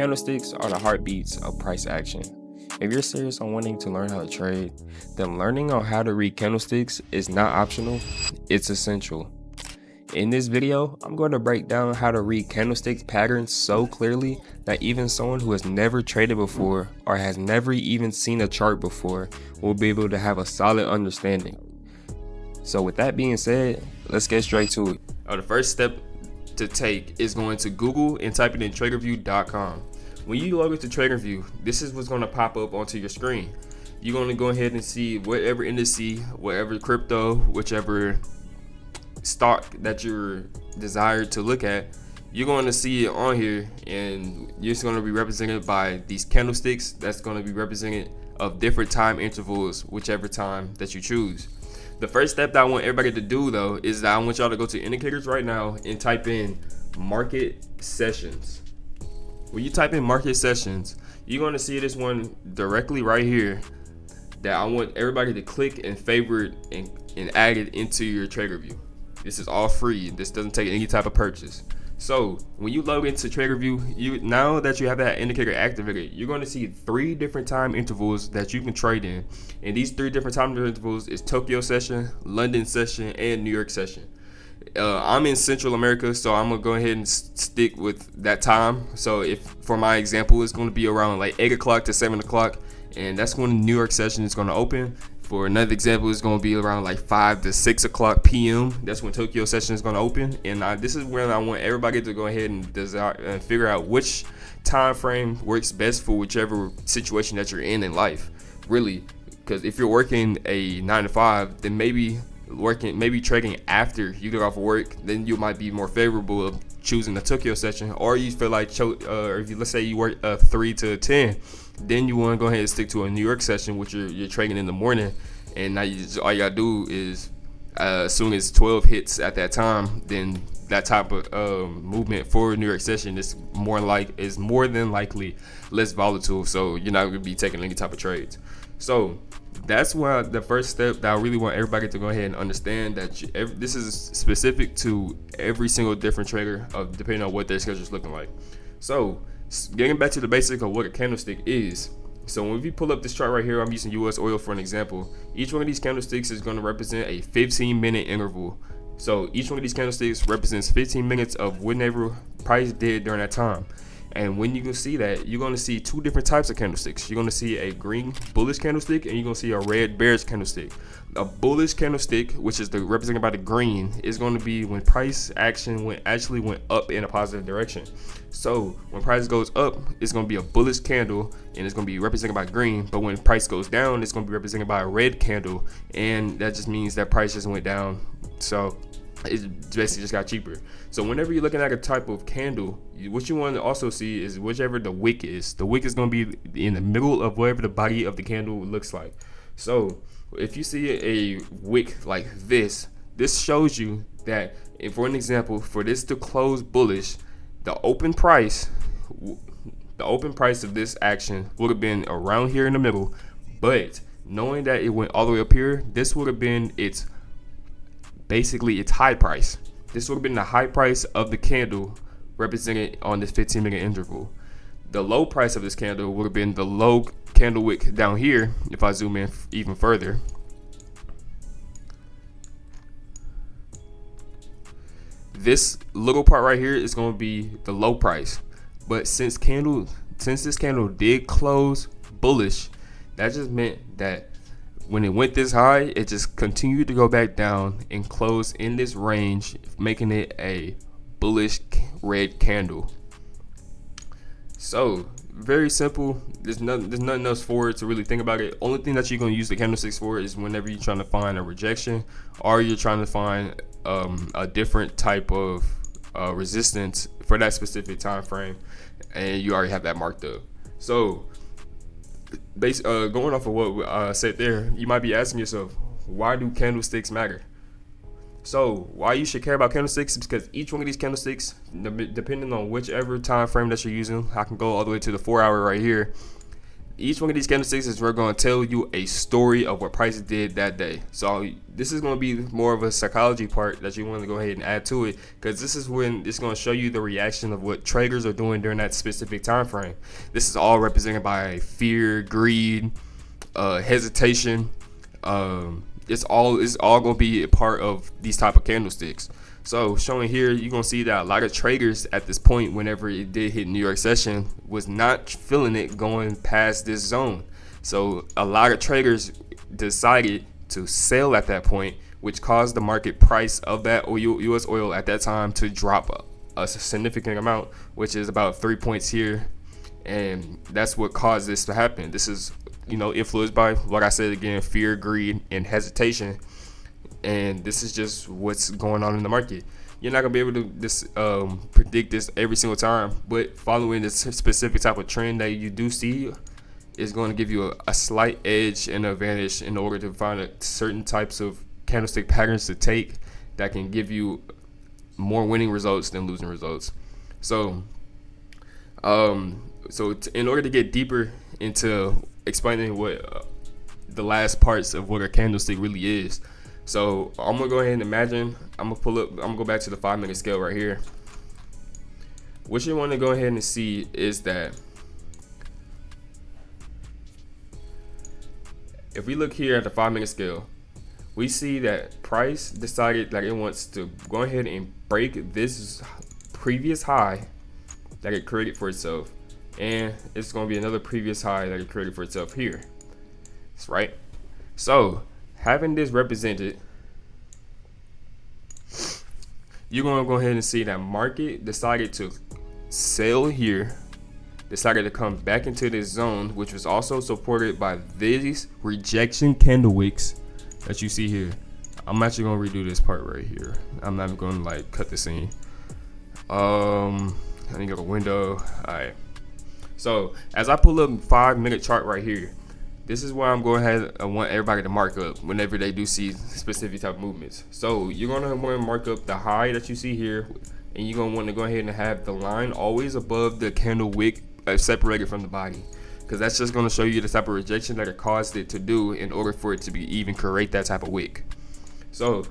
Candlesticks are the heartbeats of price action. If you're serious on wanting to learn how to trade, then learning on how to read candlesticks is not optional, it's essential. In this video, I'm going to break down how to read candlestick patterns so clearly that even someone who has never traded before or has never even seen a chart before will be able to have a solid understanding. So with that being said, let's get straight to it. The first step to take is going to Google and type it in traderview.com. When you log into TraderView, this is what's going to pop up onto your screen. You're going to go ahead and see whatever indice, whatever crypto, whichever stock that you're desired to look at, you're going to see it on here, and it's going to be represented by these candlesticks. That's going to be represented of different time intervals, whichever time that you choose. The first step that I want everybody to do though is that I want y'all to go to indicators right now and type in market sessions. When you type in market sessions, you're going to see this one directly right here that I want everybody to click and favorite and add it into your TraderView. This is all free. This doesn't take any type of purchase. So when you log into TraderView, now that you have that indicator activated, you're going to see 3 different time intervals that you can trade in. And these 3 different time intervals is Tokyo session, London session, and New York session. I'm in Central America, so I'm gonna go ahead and stick with that time. So if for my example, it's going to be around like 8 o'clock to 7 o'clock, and that's when the New York session is going to open. For another example, it's going to be around like 5 to 6 o'clock p.m. That's when Tokyo session is going to open. And this is where I want everybody to go ahead and figure out which time frame works best for whichever situation that you're in life. Really, because if you're working a 9 to 5, then maybe trading after you get off of work, then you might be more favorable of choosing the Tokyo session. Or you feel like, or if you, let's say you work 3 to 10. Then you want to go ahead and stick to a New York session, which you're trading in the morning, and now all you gotta do is as soon as 12 hits at that time, then that type of movement for a New York session is more than likely less volatile, so you're not gonna be taking any type of trades. So that's why the first step that I really want everybody to go ahead and understand, that this is specific to every single different trader depending on what their schedule is looking like. So getting back to the basic of what a candlestick is. So when we pull up this chart right here, I'm using US oil for an example. Each one of these candlesticks is going to represent a 15-minute interval. So each one of these candlesticks represents 15 minutes of whatever price did during that time. And when you can see that, you're going to see 2 different types of candlesticks. You're going to see a green bullish candlestick, and you're going to see a red bearish candlestick. A bullish candlestick, which is represented by the green, is going to be when price action actually went up in a positive direction. So when price goes up, it's going to be a bullish candle, and it's going to be represented by green. But when price goes down, it's going to be represented by a red candle, and that just means that price just went down. So it basically just got cheaper. So whenever you're looking at a type of candle, what you want to also see is whichever the wick is. The wick is going to be in the middle of whatever the body of the candle looks like. So if you see a wick like this shows you that, if for an example, for this to close bullish, the open price of this action would have been around here in the middle. But knowing that it went all the way up here, this would have been basically its high price. This would have been the high price of the candle represented on this 15-minute interval. The low price of this candle would have been the low candle wick down here. If I zoom in even further, this little part right here is going to be the low price. But since this candle did close bullish, that just meant that when it went this high, it just continued to go back down and close in this range, making it a bullish red candle. So very simple. There's nothing else for it to really think about it. Only thing that you're going to use the candlesticks for is whenever you're trying to find a rejection, or you're trying to find a different type of resistance for that specific time frame, and you already have that marked up. So going off of what I said there, you might be asking yourself, why do candlesticks matter? So why you should care about candlesticks is because each one of these candlesticks, depending on whichever time frame that you're using, I can go all the way to the 4 hour right here. each one of these candlesticks is we're going to tell you a story of what price did that day. So this is going to be more of a psychology part that you want to go ahead and add to it, because this is when it's going to show you the reaction of what traders are doing during that specific time frame. This is all represented by fear, greed, hesitation. It's all going to be a part of these type of candlesticks. So showing here, you're going to see that a lot of traders at this point, whenever it did hit New York session, was not feeling it going past this zone. So a lot of traders decided to sell at that point, which caused the market price of that US oil at that time to drop a significant amount, which is about 3 points here. And that's what caused this to happen. This is, influenced by, like I said again, fear, greed, and hesitation. And this is just what's going on in the market. You're not gonna be able to predict this every single time, but following this specific type of trend that you do see is going to give you a slight edge and advantage in order to find certain types of candlestick patterns to take that can give you more winning results than losing results. So, in order to get deeper into explaining what the last parts of what a candlestick really is. So I'm gonna go ahead and imagine, I'm gonna go back to the 5-minute scale right here. What you want to go ahead and see is that if we look here at the 5-minute scale, we see that price decided that it wants to go ahead and break this previous high that it created for itself, and it's going to be another previous high that it created for itself here. That's right. So having this represented, you're going to go ahead and see that market decided to sell here, decided to come back into this zone, which was also supported by these rejection candle wicks that you see here. I'm actually going to redo this part right here. I'm not going to cut the scene. I need to go to window. All right. So as I pull up 5-minute chart right here, this is why I'm going ahead. I want everybody to mark up whenever they do see specific type of movements. So you're going to want to mark up the high that you see here, and you're going to want to go ahead and have the line always above the candle wick separated from the body, because that's just going to show you the type of rejection that it caused it to do in order for it to be even create that type of wick. So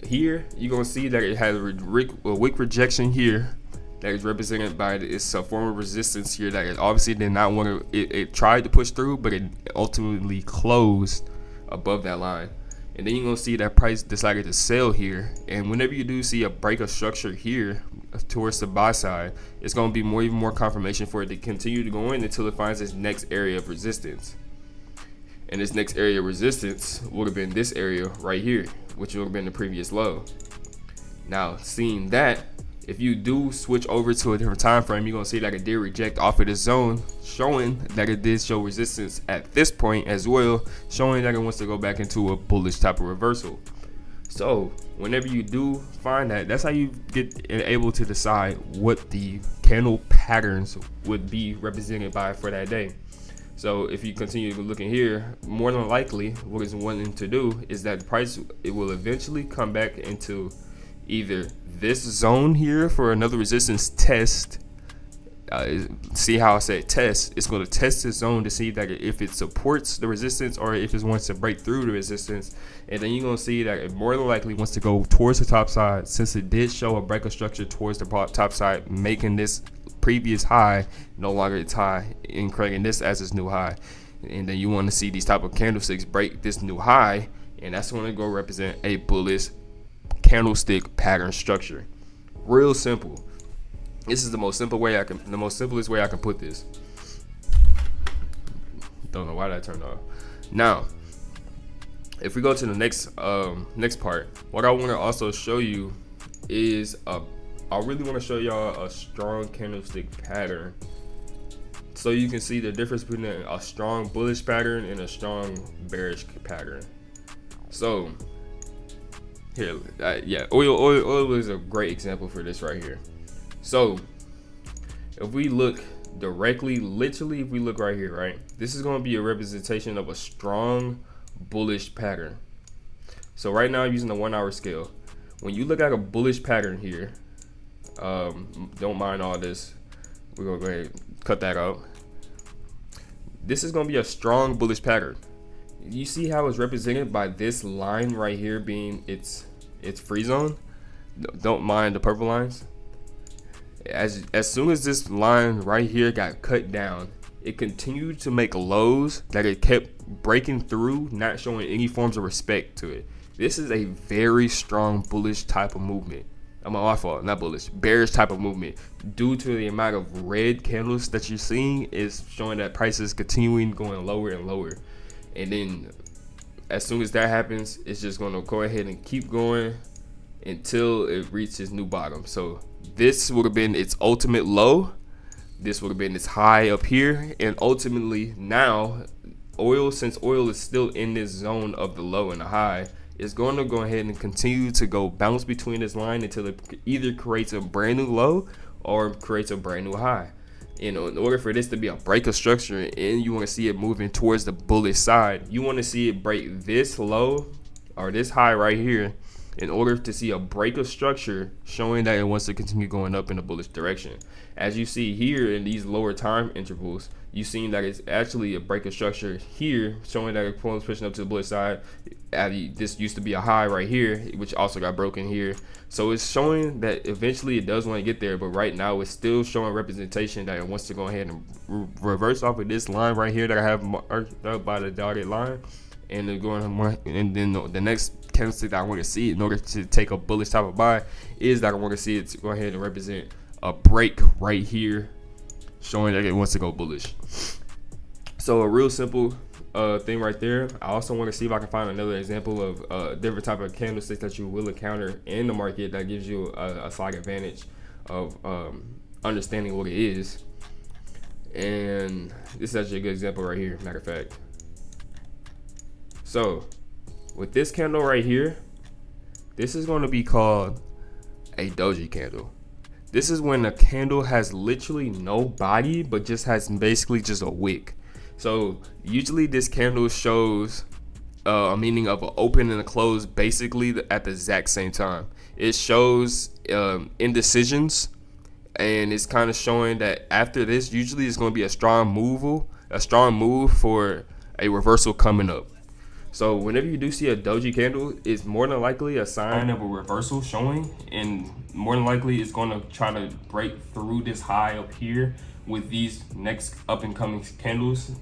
here you're going to see that it has a wick rejection here that is represented by its form of resistance here that it obviously did not want to, it tried to push through, but it ultimately closed above that line. And then you're going to see that price decided to sell here. And whenever you do see a break of structure here towards the buy side, it's going to be even more confirmation for it to continue to go in until it finds its next area of resistance. And this next area of resistance would have been this area right here, which would have been the previous low. Now, seeing that, if you do switch over to a different time frame, you're going to see that it did reject off of this zone, showing that it did show resistance at this point as well, showing that it wants to go back into a bullish type of reversal. So whenever you do find that, that's how you get able to decide what the candle patterns would be represented by for that day. So if you continue looking here, more than likely what it's wanting to do is that the price, it will eventually come back into either this zone here for another resistance test. See how I said test? It's going to test this zone to see that if it supports the resistance or if it wants to break through the resistance. And then you're going to see that it more than likely wants to go towards the top side, since it did show a break of structure towards the top side, making this previous high no longer its high and creating this as its new high. And then you want to see these type of candlesticks break this new high, and that's going to go represent a bullish candlestick pattern structure. Real simple. This is the most simplest way I can put this. Don't know why that turned off. Now, if we go to the next part, what I want to also show you is I really want to show y'all a strong candlestick pattern, so you can see the difference between a strong bullish pattern and a strong bearish pattern. So here, oil is a great example for this right here. So if we look directly, literally, if we look right here, right, this is going to be a representation of a strong bullish pattern. So right now I'm using the 1 hour scale. When you look at a bullish pattern here, don't mind all this, we're gonna go ahead and cut that out. this is going to be a strong bullish pattern. You see how it's represented by this line right here being its free zone. Don't mind the purple lines. As soon as this line right here got cut down, it continued to make lows that it kept breaking through, not showing any forms of respect to it. This is a very strong bullish type of movement. My fault, not bullish, bearish type of movement. Due to the amount of red candles that you're seeing is showing that prices continuing going lower and lower. And then as soon as that happens, it's just going to go ahead and keep going until it reaches new bottom. So this would have been its ultimate low. This would have been its high up here. And ultimately now, since oil is still in this zone of the low and the high, it's going to go ahead and continue to go bounce between this line until it either creates a brand new low or creates a brand new high. In order for this to be a break of structure and you want to see it moving towards the bullish side, you want to see it break this low or this high right here in order to see a break of structure showing that it wants to continue going up in a bullish direction. As you see here in these lower time intervals, you've seen that it's actually a break of structure here showing that it's pushing up to the bullish side. This used to be a high right here, which also got broken here. So it's showing that eventually it does want to get there, but right now it's still showing representation that it wants to go ahead and reverse off of this line right here that I have marked up by the dotted line, and then the next candlestick that I want to see in order to take a bullish type of buy is that I want to see it to go ahead and represent a break right here showing that it wants to go bullish. So a real simple thing right there. I also want to see if I can find another example of different type of candlesticks that you will encounter in the market that gives you a slight advantage of understanding what it is. And this is actually a good example right here, matter of fact. So with this candle right here, this is going to be called a doji candle. This is when a candle has literally no body but just has basically just a wick. So usually this candle shows a meaning of an open and a close basically at the exact same time. It shows indecisions, and it's kind of showing that after this usually it's going to be a strong move for a reversal coming up. So whenever you do see a doji candle, it's more than likely a sign of a reversal showing, and more than likely it's going to try to break through this high up here with these next up and coming candles.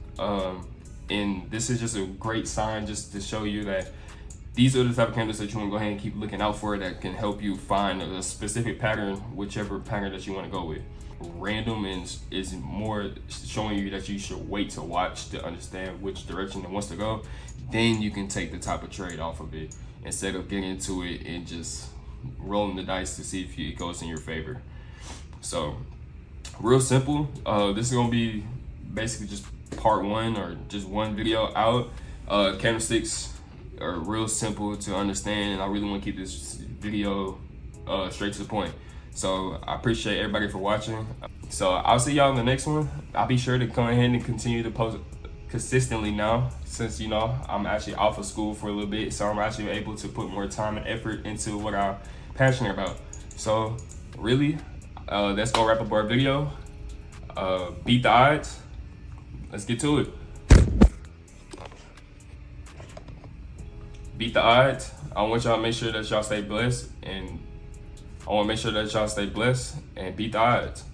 And this is just a great sign just to show you that these are the type of candles that you want to go ahead and keep looking out for that can help you find a specific pattern, whichever pattern that you want to go with. Random is more showing you that you should wait to watch to understand which direction it wants to go. Then you can take the type of trade off of it instead of getting into it and just rolling the dice to see if it goes in your favor. So real simple. This is going to be basically just part one or just one video out. Candlesticks are real simple to understand, and I really want to keep this video straight to the point. So I appreciate everybody for watching. So I'll see y'all in the next one. I'll be sure to come ahead and continue to post consistently now, since I'm actually off of school for a little bit, so I'm actually able to put more time and effort into what I'm passionate about. So really, let's go wrap up our video. Beat the odds. Let's get to it. Beat the odds. I want y'all to make sure that y'all stay blessed, and I want to make sure that y'all stay blessed and beat the odds.